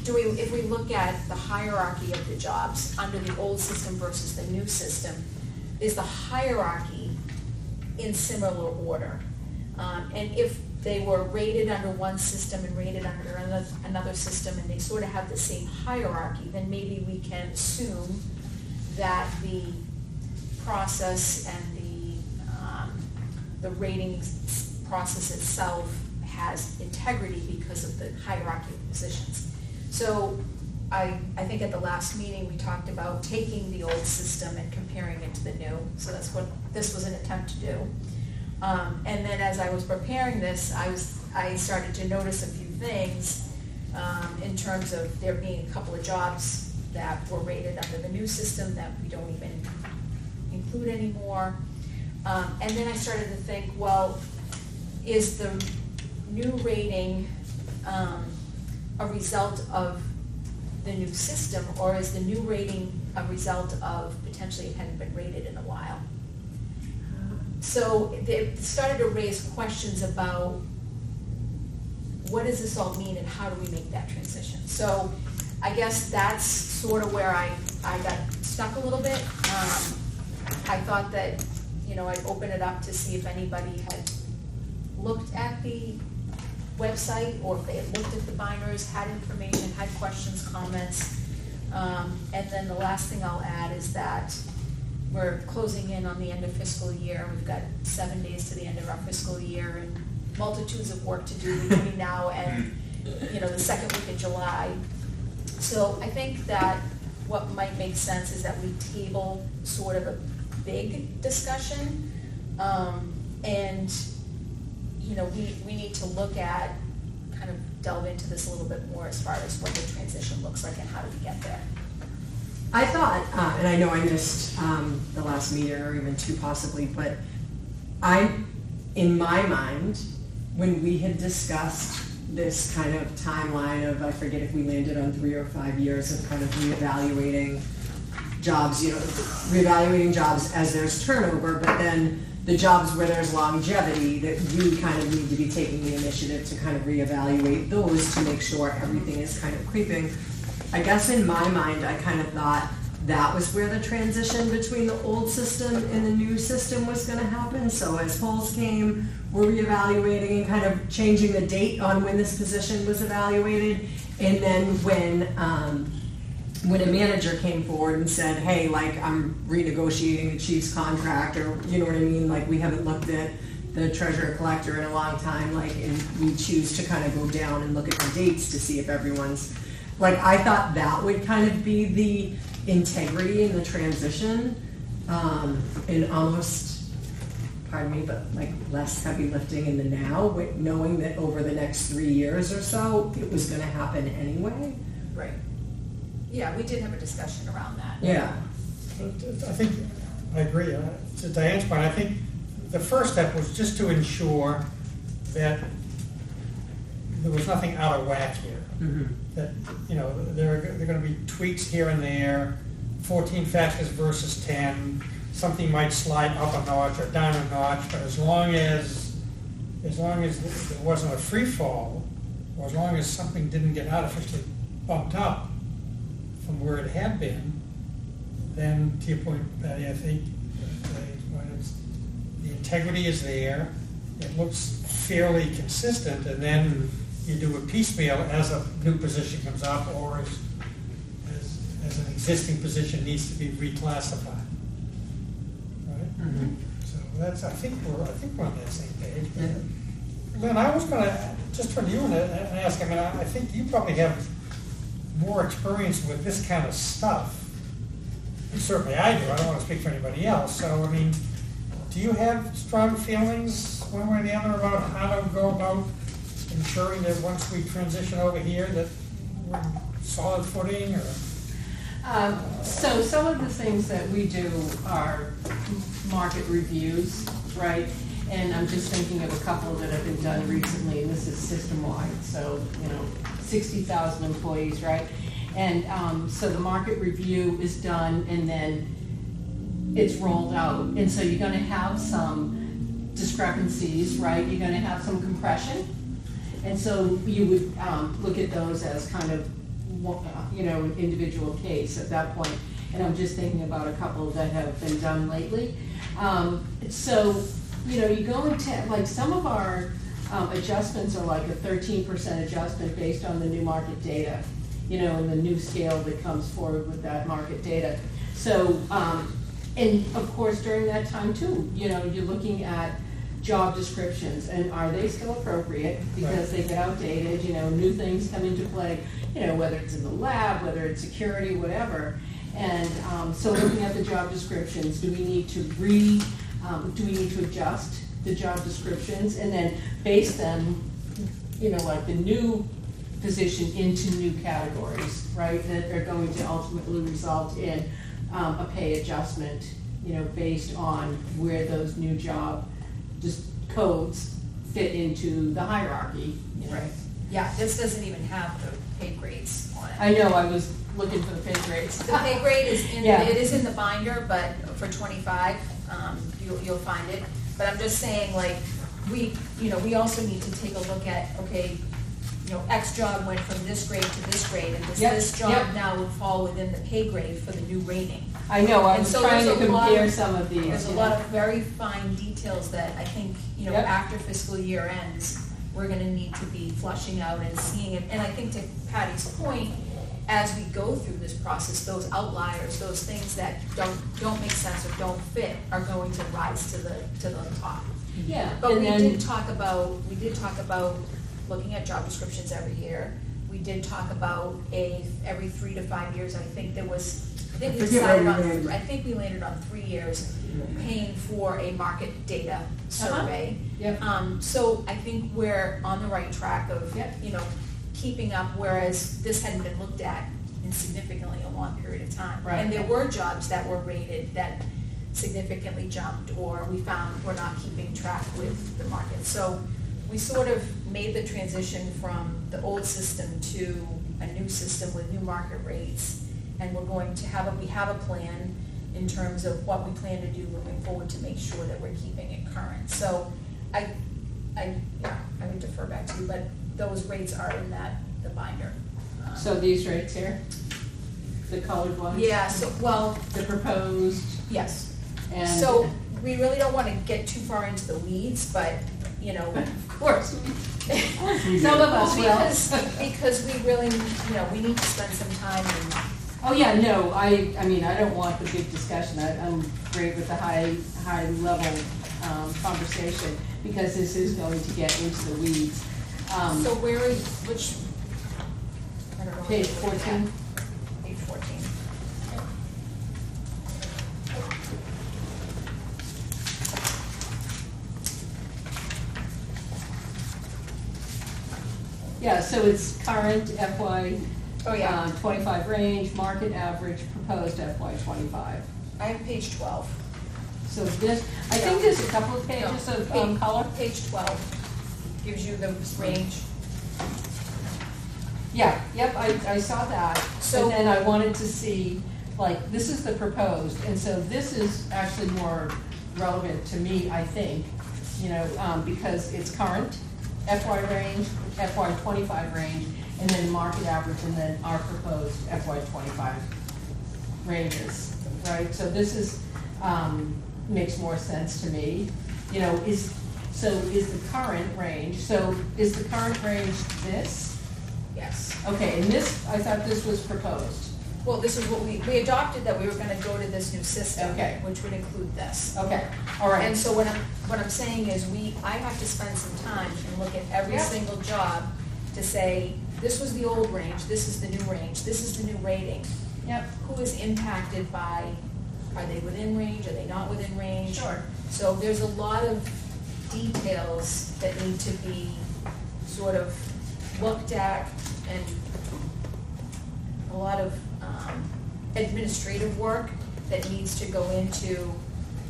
if we look at the hierarchy of the jobs under the old system versus the new system, is the hierarchy in similar order? And if they were rated under one system and rated under another system and they sort of have the same hierarchy, then maybe we can assume that the process and the ratings process itself has integrity because of the hierarchy of positions. So I think at the last meeting, we talked about taking the old system and comparing it to the new. So that's what this was an attempt to do. And then as I was preparing this, I started to notice a few things in terms of there being a couple of jobs that were rated under the new system that we don't even include anymore. And then I started to think, well, is the new rating a result of the new system, or is the new rating a result of potentially it hadn't been rated in a while? So they started to raise questions about what does this all mean and how do we make that transition? So I guess that's sort of where I got stuck a little bit. I thought that, you know, I'd open it up to see if anybody had looked at the website or if they had looked at the binders, had information, had questions, comments. And then the last thing I'll add is that we're closing in on the end of fiscal year. We've got 7 days to the end of our fiscal year and multitudes of work to do between now and, you know, the second week of July. So I think that what might make sense is that we table sort of a big discussion. And, you know, we need to look at, kind of delve into this a little bit more as far as what the transition looks like and how do we get there. I thought, and I know I missed the last meeting or even two possibly, but in my mind, when we had discussed this kind of timeline of, I forget if we landed on 3 or 5 years of kind of reevaluating jobs, reevaluating jobs as there's turnover, but then the jobs where there's longevity, that we kind of need to be taking the initiative to kind of reevaluate those to make sure everything is kind of creeping. I guess in my mind, I kind of thought that was where the transition between the old system and the new system was gonna happen. So as polls came, we're reevaluating and kind of changing the date on when this position was evaluated. And then when a manager came forward and said, hey, like, I'm renegotiating the chief's contract, or, you know what I mean, like, we haven't looked at the treasurer collector in a long time, like, and we choose to kind of go down and look at the dates to see if everyone's, like, I thought that would kind of be the integrity in the transition, and almost, pardon me, but like less heavy lifting in the now, with knowing that over the next 3 years or so, it was gonna happen anyway. Right. Yeah, we did have a discussion around that. Yeah. I think, I agree, to Diane's point, I think the first step was just to ensure that there was nothing out of whack here. That, there are gonna be tweaks here and there, 14 factors versus 10, something might slide up a notch or down a notch, but as long as there wasn't a free fall, or as long as something didn't get artificially bumped up from where it had been, then, to your point, Patty, I think the integrity is there, it looks fairly consistent, and then you do a piecemeal as a new position comes up, or as an existing position needs to be reclassified. Right? So that's, I think we're on that same page. Lynn, I was gonna just turn to you and ask, I think you probably have more experience with this kind of stuff. Certainly I do, I don't want to speak for anybody else, so do you have strong feelings one way or the other about how to go about ensuring that once we transition over here that we're on solid footing, or? So some of the things that we do are market reviews, right? And I'm just thinking of a couple that have been done recently, and this is system-wide, so, 60,000 employees, right? And so the market review is done, and then it's rolled out. And so you're gonna have some discrepancies, right? You're gonna have some compression. And so you would look at those as kind of, an individual case at that point. And I'm just thinking about a couple that have been done lately. So, you go into, like, some of our adjustments are like a 13% adjustment based on the new market data, and the new scale that comes forward with that market data. So, and of course, during that time too, you're looking at job descriptions, and are they still appropriate? Because they get outdated, new things come into play, whether it's in the lab, whether it's security, whatever. And so looking at the job descriptions, do we need to adjust the job descriptions and then base them, like the new position into new categories, right? That are going to ultimately result in a pay adjustment, based on where those new job just codes fit into the hierarchy. Right. Yeah, this doesn't even have the pay grades on it. I know, I was looking for the pay grades. The pay grade is Yeah. it is in the binder, but for 25, you'll find it. But I'm just saying, like, we also need to take a look at, okay, X job went from this grade to this grade, and this job now would fall within the pay grade for the new rating. I know, I And was so trying to there's a lot compare of- some of these. There's a lot of very fine details that I think, Yep. after fiscal year ends, we're gonna need to be flushing out and seeing it. And I think, to Patty's point, as we go through this process, those outliers, those things that don't make sense or don't fit, are going to rise to the top. Yeah, But and we then, did talk about looking at job descriptions every year. We did talk about every 3 to 5 years. I think we decided on, I think we landed on 3 years, paying for a market data survey. Yep. So I think we're on the right track of, Yep. keeping up, whereas this hadn't been looked at in significantly a long period of time. Right. And there were jobs that were rated that significantly jumped, or we found we're not keeping track with the market. So we sort of made the transition from the old system to a new system with new market rates. And we're going to we have a plan in terms of what we plan to do moving forward to make sure that we're keeping it current. So I would defer back to you, but those rates are in the binder. So these rates here, the colored ones? Yeah, so, well, The proposed yes. and. So we really don't want to get too far into the weeds, but, you know. Of course. Some of us will. Because we really, you know, we need to spend some time and. Oh, yeah, no, I mean, I don't want the big discussion. I'm great with the high level conversation, because this is going to get into the weeds. So where is, which, I don't know. Page what you're looking 14. at. Page 14. Yeah, so it's current FY Oh, yeah. 25 range, market average, proposed FY 25. I have page 12. So this, I think there's a couple of pages No, of color. Page 12 gives you the range. Yeah, yep, I saw that. So- And then I wanted to see, like, this is the proposed, and so this is actually more relevant to me, I think, you know, because it's current FY range, FY 25 range, and then market average, and then our proposed FY 25 ranges, right? So this is, makes more sense to me, you know, is the current range, so is the current range this? Yes. Okay, and this, I thought this was proposed. Well, this is what we adopted, that we were gonna go to this new system. Okay. Which would include this. Okay, all right. And so what I'm saying is I have to spend some time and look at every Yeah. single job to say, this was the old range, this is the new range, this is the new rating. Yep, Who is impacted by, are they within range, are they not within range? sure. So there's a lot of details that need to be sort of looked at, and a lot of administrative work that needs to go into,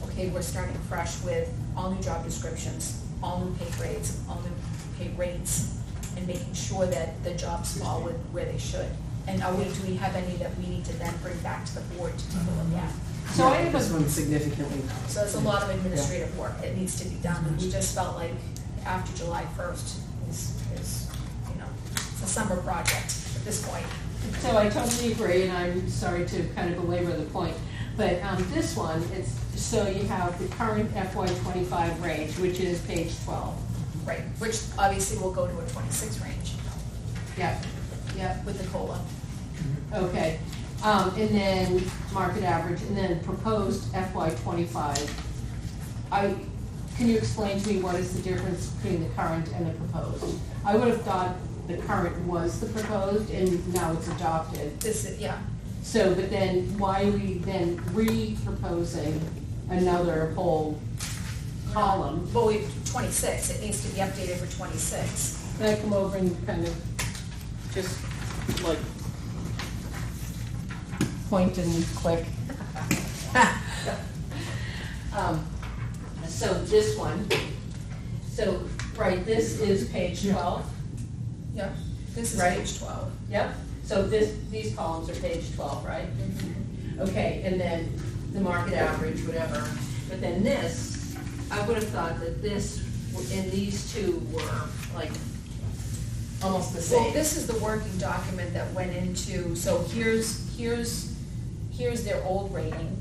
okay, we're starting fresh with all new job descriptions, all new pay grades, all new pay rates, and making sure that the jobs fall where they should. And do we have any that we need to then bring back to the board to take a look at? So I have This a, one significantly. So it's a lot of administrative work that needs to be done, and we just felt like after July 1st is, you know, it's a summer project at this point. so I totally agree, and I'm sorry to kind of belabor the point, but this one, it's, so you have the current FY 25 range, which is page 12. Right, which obviously will go to a 26 range Yep, yep, with the COLA. okay. And then market average, and then proposed FY 25. Can you explain to me what is the difference between the current and the proposed? I would have thought the current was the proposed, and now it's adopted. This is, yeah, So, but then why are we then re-proposing another whole column? well, we 26, it needs to be updated for 26. Can I come over and kind of just like point and click? So this one, so, right, this is page 12, Yep, this is Right. page 12. yep? So these columns are page 12, right? Okay, and then the market average, whatever, but then this, I would have thought that this, and these two were like almost the Well, same. this is the working document that went into, so here's their old rating.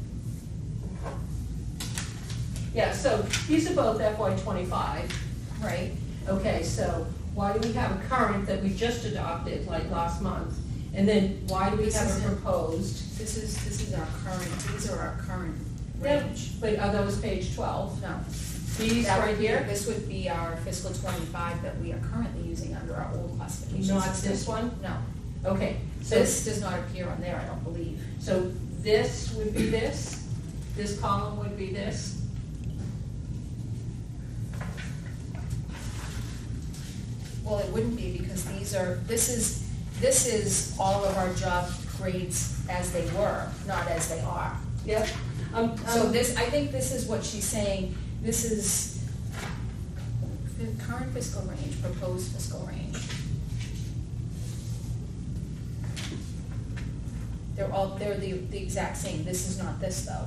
Yeah, so these are both FY 25, Right. okay, so why do we have a current that we just adopted like last month? And then why do we This have a isn't- proposed? This is our current, these are our current Yeah, range. but are those page 12? No. These That right would be- here? This would be our fiscal 25 that we are currently using under our old classification Not system. this one? No. Okay, so This does not appear on there, I don't believe. So this would be this column would be this. Well, it wouldn't be because this is all of our job grades as they were, not as they are. Yep. So this, I think this is what she's saying, this is The current fiscal range, proposed fiscal range. They're the exact same, this is not this though.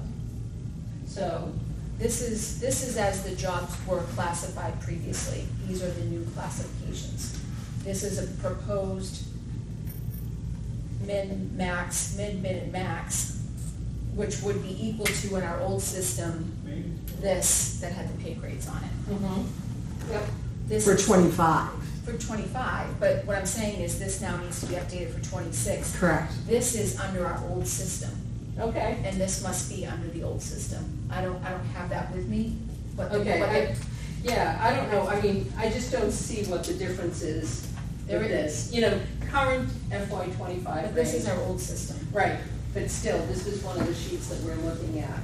So, this is as the jobs were classified previously, these are the new classifications. This is a proposed mid, max, mid, and max, which would be equal to in our old system, this that had the pay grades on it. Mm-hmm. Yep. This For is 25, for 25, but what I'm saying is this now needs to be updated for 26. correct. This is under our old system, Okay. and this must be under the old system. I don't have that with me, but Okay, yeah, I don't know, I mean, I just don't see what the difference is There with it this. You know, current FY '25 but this is range. our old system. Right, but still, this is one of the sheets that we're looking at.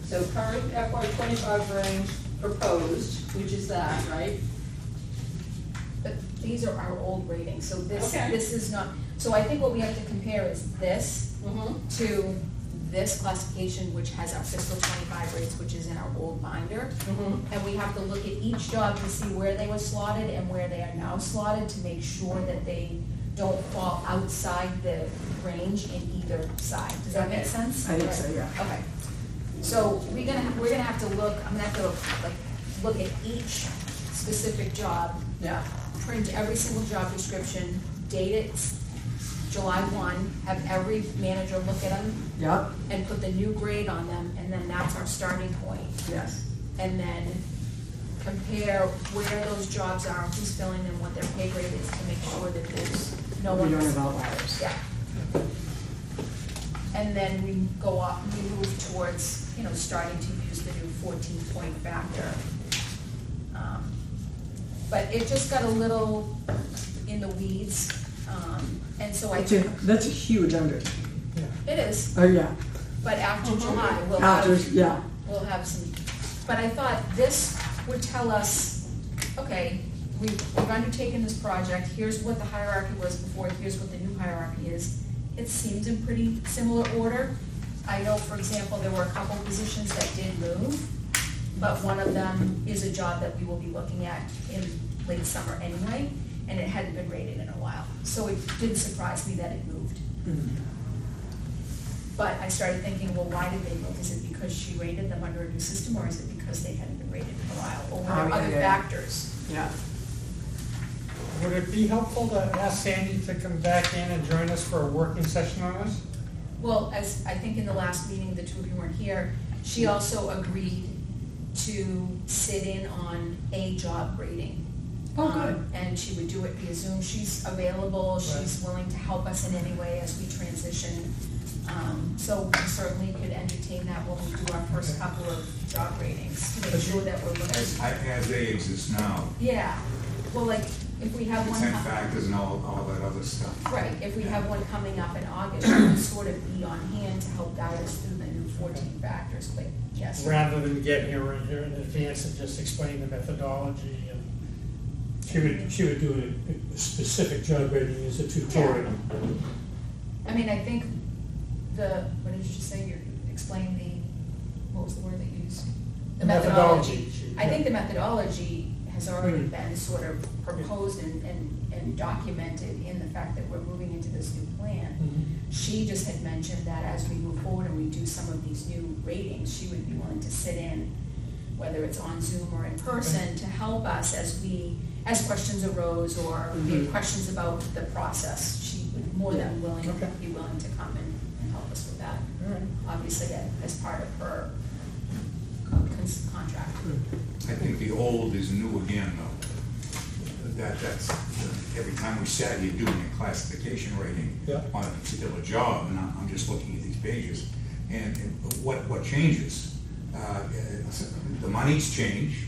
So current FY '25 range proposed, which is that, right? But these are our old ratings, so Okay. this is not, so I think what we have to compare is this Mm-hmm. to this classification, which has our fiscal 25 rates, which is in our old binder. Mm-hmm. And we have to look at each job to see where they were slotted and where they are now slotted to make sure that they don't fall outside the range in either side. Does that make Okay. sense? I think so, yeah. Okay. So we're gonna have to look, I'm gonna have to look at each specific job, Yeah. print every single job description, date it July 1, have every manager look at them Yep, and put the new grade on them, and then that's our starting point. yes. And then compare where those jobs are, who's filling them, what their pay grade is, to make sure that there's no We one. don't have outliers. Yeah. And then we go off, we move towards, starting to use the new 14-point factor. But it just got a little in the weeds, and so I think That's a huge undertaking. it is, Oh, yeah. but after July, we'll After, have, yeah. we'll have some, but I thought this would tell us, okay, we've undertaken this project, here's what the hierarchy was before, here's what the new hierarchy is. It seems in pretty similar order. I know, for example, there were a couple positions that did move, but one of them is a job that we will be looking at in late summer anyway, and it hadn't been rated in a while. So it didn't surprise me that it moved. But I started thinking, well, why did they move? Is it because she rated them under a new system, or is it because they hadn't been rated in a while? Or were there Oh, yeah, other yeah. factors? Yeah. Would it be helpful to ask Sandy to come back in and join us for a working session on this? Well, as I think in the last meeting, the two of you weren't here, she also agreed to sit in on a job rating. Oh, good. And she would do it via Zoom. She's available, she's Right. willing to help us in any way as we transition. So we certainly could entertain that when we do our first couple of job ratings, to make sure that we're looking. As they exist now, Yeah, well, like, if we have the one. 10 factors and all that other stuff. Right, if we have one coming up in August, we can sort of be on hand to help guide us through the new 14 factors, but yes. Rather than get here in advance and just explain the methodology and. She would do a specific job rating as a tutorial. I mean, I think what did you just say, you explained what was the word that you used? The Methodology. I think the methodology has already been sort of proposed and documented in the fact that we're moving into this new plan. She just had mentioned that as we move forward and we do some of these new ratings, she would be willing to sit in, whether it's on Zoom or in person, to help us as questions arose or we had questions about the process. She would be more than Okay. be willing to come and help us with that. All right. Obviously, as part of her contract. I think the old is new again, though. That's, every time we sat here doing a classification rating Yeah. on a particular job, and I'm just looking at these pages, and what changes? The money's changed,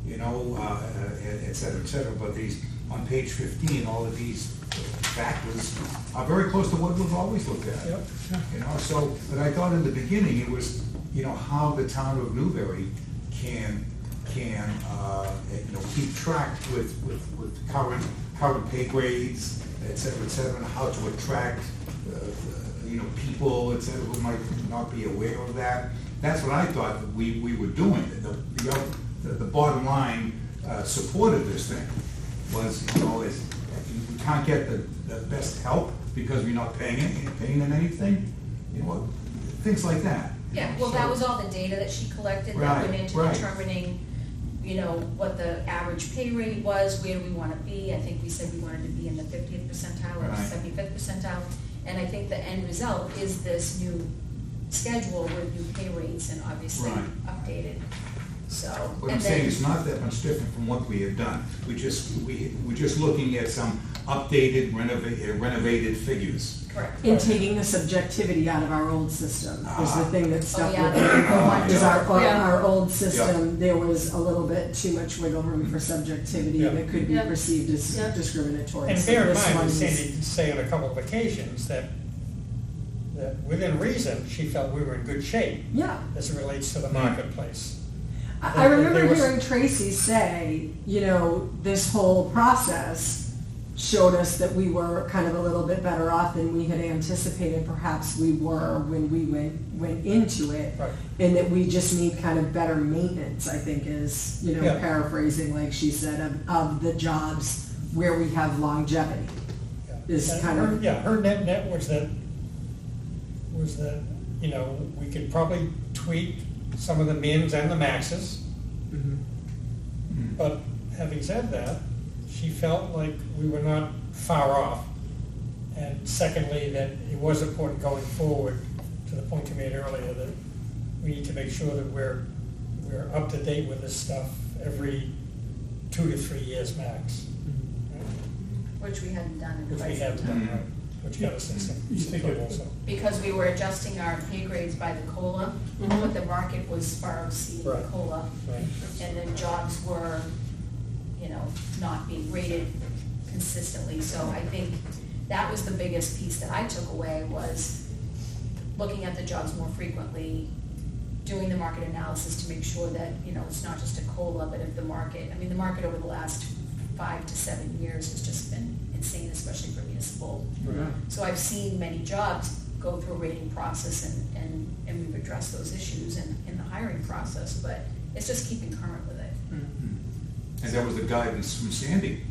et cetera, but these, on page 15, all of these factors are very close to what we've always looked at. Yep. So, but I thought in the beginning, it was, how the town of Newbury can keep track with current pay grades, et cetera, and how to attract, people, et cetera, who might not be aware of that. That's what I thought that we were doing. The bottom line supported this thing was, you know, is we can't get the best help because we're not paying them anything, you know, things like that. Yeah, well, that was all the data that she collected that went into Right. determining, you know, what the average pay rate was, where do we wanna be. I think we said we wanted to be in the 50th percentile or Right. 75th percentile. And I think the end result is this new schedule with new pay rates and obviously Right. updated, so. What I'm and saying then- is not that much different from what we have done. We're just looking at some updated, renovated figures. Correct. In taking the subjectivity out of our old system is the thing that stuck yeah, with me. the- Is Yeah. our old system, there was a little bit too much wiggle room for subjectivity Yeah. that could be Yeah. perceived as Yeah. discriminatory. And So bear in this mind, one as is- Sandy did say on a couple of occasions, that within reason, she felt we were in good shape Yeah. as it relates to the marketplace. I remember There was- hearing Tracy say, you know, this whole process showed us that we were kind of a little bit better off than we had anticipated perhaps we were when we went into it. Right. And that we just need kind of better maintenance, I think is, you know, Yeah. paraphrasing, like she said, of the jobs where we have longevity. Yeah. Is And kind of- her- Yeah, her net was that, you know, we could probably tweak some of the mins and the maxes. But having said that, she felt like we were not far off. And secondly, that it was important going forward, to the point you made earlier, that we need to make sure that we're up to date with this stuff every 2 to 3 years max. Which we hadn't done in Which we quite some have time. done, right, which got us in some trouble also. Because we were adjusting our pay grades by the COLA, but the market was far exceeding the Right. COLA. Right. And then jobs were, you know, not being rated consistently. So I think that was the biggest piece that I took away, was looking at the jobs more frequently, doing the market analysis to make sure that, you know, it's not just a COLA, but if the market, I mean, the market over the last 5 to 7 years has just been insane, especially for municipal. So I've seen many jobs go through a rating process and we've addressed those issues in the hiring process, but it's just keeping current with it. And that was the guidance from Sandy,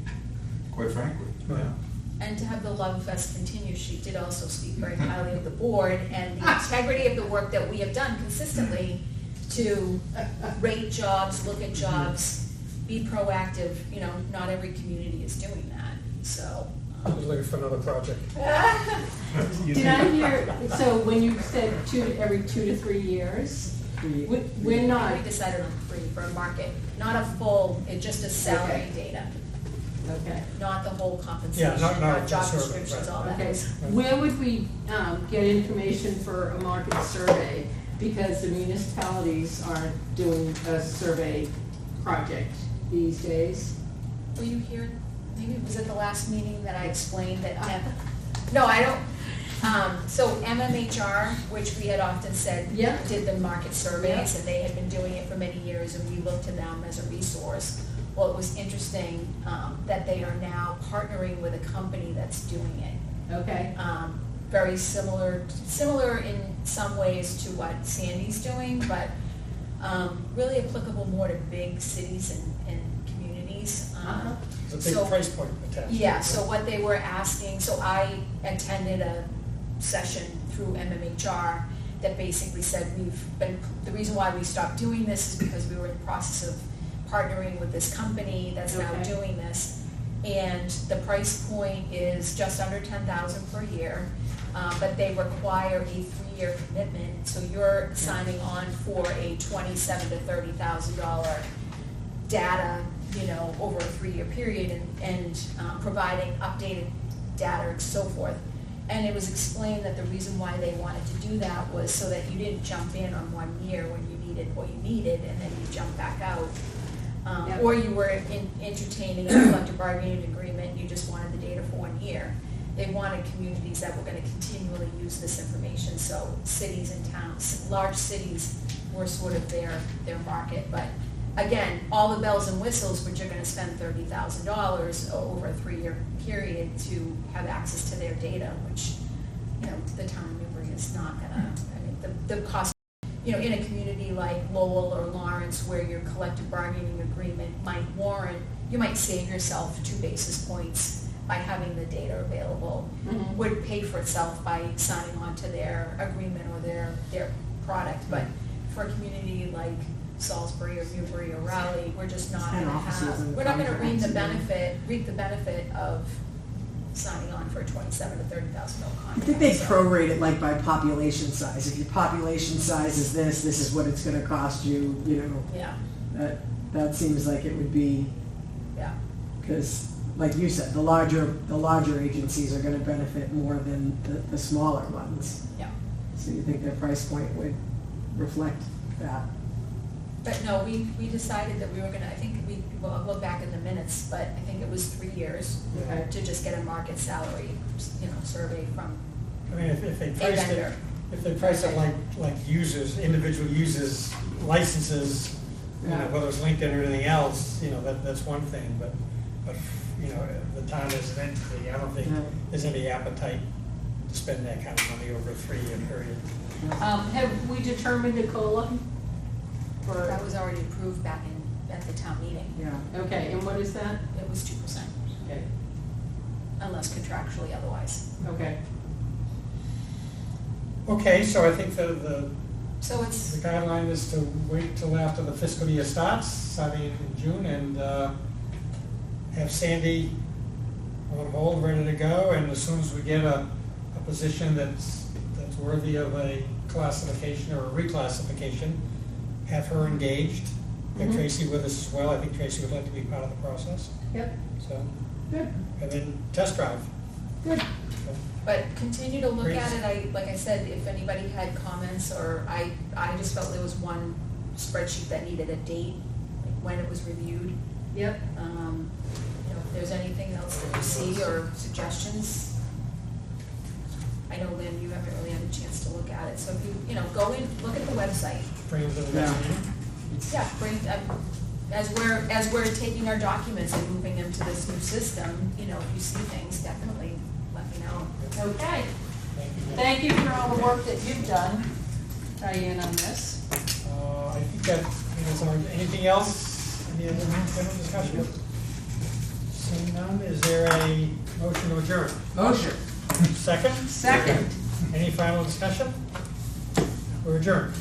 quite frankly. Yeah. And to have the Love Fest continue, she did also speak very highly of the board and the integrity of the work that we have done consistently to rate jobs, look at jobs, be proactive. You know, not every community is doing that, so. I was looking for another project. Did I hear, so when you said every 2 to 3 years, we're not, We decided on 3 for a market, not a full, it's just a salary Okay. data, okay. not the whole compensation, Yeah, not not a job survey, descriptions, right. all that. Okay, where would we get information for a market survey? Because the municipalities aren't doing a survey project these days. Were you here, maybe it was at the last meeting that I explained that, no, I don't, so MMHR, which we had often said Yeah. did the market surveys, and they had been doing it for many years, and we looked to them as a resource. Well, it was interesting that they are now partnering with a company that's doing it. Okay, Very similar in some ways to what Sandy's doing, but really applicable more to big cities and communities. Uh-huh. It's a So- big price point attached. Yeah, so what they were asking, so I attended a session through MMHR that basically said the reason why we stopped doing this is because we were in the process of partnering with this company that's now Okay. doing this. And the price point is just under 10,000 per year, but they require a 3-year commitment. So you're signing on for a $27,000 to $30,000 data, you know, over a 3-year period and providing updated data and so forth. And it was explained that the reason why they wanted to do that was so that you didn't jump in on 1 year when you needed what you needed and then you jump back out. Yep. Or you were entertaining a collective bargaining agreement, you just wanted the data for 1 year. They wanted communities that were gonna continually use this information, so cities and towns, large cities were sort of their market, but again, all the bells and whistles, but you're gonna spend $30,000 over a 3-year period to have access to their data, which, you know, the town of Newbury is not gonna, I mean, the cost, you know, in a community like Lowell or Lawrence, where your collective bargaining agreement might warrant, you might save yourself 2 basis points by having the data available, Mhm. would pay for itself by signing on to their agreement or their product. But for a community like Salisbury or Newbury or Raleigh, we're just not 10 gonna offices have, and we're not gonna reap the contracts, benefit of signing on for a $27,000 to $30,000 I contract. think they So- prorate it like by population size. If your population size is this is what it's gonna cost you, you know, Yeah, that seems like it would be, yeah. because, like you said, the larger agencies are gonna benefit more than the smaller ones. Yeah. So you think their price point would reflect that? But no, we decided that we were gonna, I think well, I'll look back in the minutes, but I think it was 3 years Okay. to just get a market salary, you know, survey from I mean, if they a priced it, vendor. if they price it like users, individual users, licenses, you know, Yeah. whether it's LinkedIn or anything else, you know, that's one thing, but, you know, the town as an entity, I don't think Yeah. there's any appetite to spend that kind of money over a 3-year period. Have we determined a COLA? That was already approved back at the town meeting. Yeah. Okay, and what is that? It was 2%, Okay, unless contractually otherwise. okay. Okay, so I think the So it's, guideline is to wait till after the fiscal year starts, starting in June, and have Sandy on hold, ready to go, and as soon as we get a position that's worthy of a classification or a reclassification, have her engaged, and Mhm. Tracy with us as well. I think Tracy would like to be part of the process, Yep, so, good, and then test drive. good. So, but continue to look Great. at it. Like I said, if anybody had comments, or I just felt there was one spreadsheet that needed a date, like when it was reviewed. Yep. You know, if there's anything else that you see or suggestions. I know, Lynn, you haven't really had a chance to look at it, so if you know, go in, look at the website. bring them to the next Yeah. meeting. Yeah, bring, as we're taking our documents and moving them to this new system, you know, if you see things, definitely let me know. Okay, Thank you. thank you for all the work that you've done, Diane, on this. I think that's all. Anything else? Any other general discussion? Seeing none, is there a motion to adjourn? Motion. Second? Second. Any final discussion? We're adjourned.